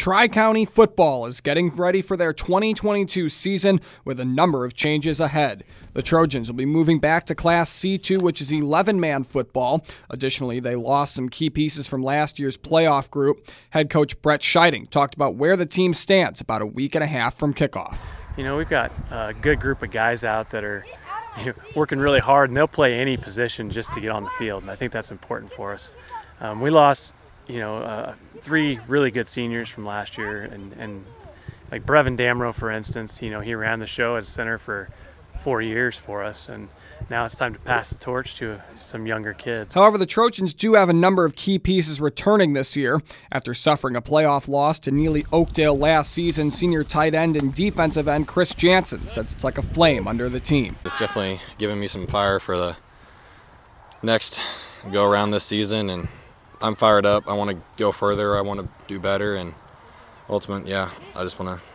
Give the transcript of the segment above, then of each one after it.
Tri-County football is getting ready for their 2022 season with a number of changes ahead. The Trojans will be moving back to Class C2, which is 11-man football. Additionally, they lost some key pieces from last year's playoff group. Head coach Brett Scheiding talked about where the team stands about a week and a half from kickoff. You know, we've got a good group of guys out that are working really hard, and they'll play any position just to get on the field, and I think that's important for us. We lost three really good seniors from last year, and like Brevin Damrow, for instance, he ran the show at center for 4 years for us, and now it's time to pass the torch to some younger kids. However, the Trojans do have a number of key pieces returning this year. After suffering a playoff loss to Neligh-Oakdale last season, senior tight end and defensive end Chris Jansen says it's like a flame under the team. It's definitely given me some fire for the next go around this season, and I'm fired up. I want to go further. I want to do better, and ultimately, I just want to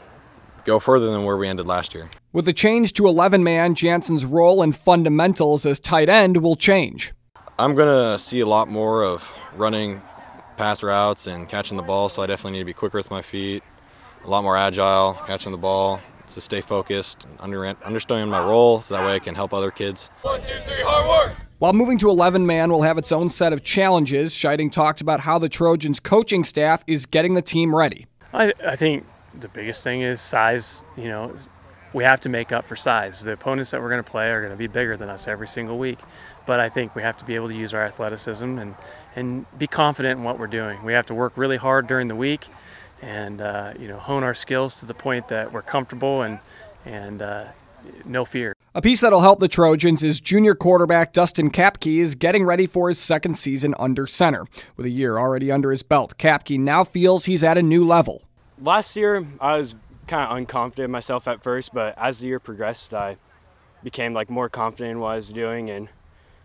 go further than where we ended last year. With the change to 11-man, Jansen's role and fundamentals as tight end will change. I'm going to see a lot more of running pass routes and catching the ball, so I definitely need to be quicker with my feet, a lot more agile, catching the ball, to stay focused, understanding my role, so that way I can help other kids. 1, 2, 3, hard work! While moving to 11-man will have its own set of challenges, Scheiding talked about how the Trojans' coaching staff is getting the team ready. I think the biggest thing is size. We have to make up for size. The opponents that we're going to play are going to be bigger than us every single week, but I think we have to be able to use our athleticism and be confident in what we're doing. We have to work really hard during the week and hone our skills to the point that we're comfortable and no fear. A piece that'll help the Trojans is junior quarterback Dustin Kapke is getting ready for his second season under center. With a year already under his belt, Kapke now feels he's at a new level. Last year, I was kind of unconfident in myself at first, but as the year progressed, I became more confident in what I was doing and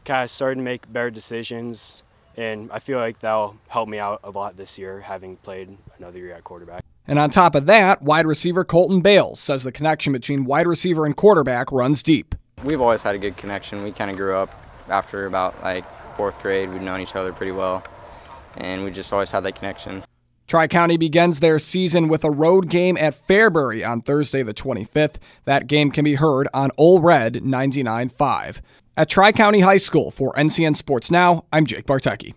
kind of started to make better decisions. And I feel like that'll help me out a lot this year, having played another year at quarterback. And on top of that, wide receiver Colton Bales says the connection between wide receiver and quarterback runs deep. We've always had a good connection. We kind of grew up after about fourth grade. We've known each other pretty well, and we just always had that connection. Tri-County begins their season with a road game at Fairbury on Thursday the 25th. That game can be heard on Ole Red 99.5. At Tri-County High School for NCN Sports Now, I'm Jake Bartecki.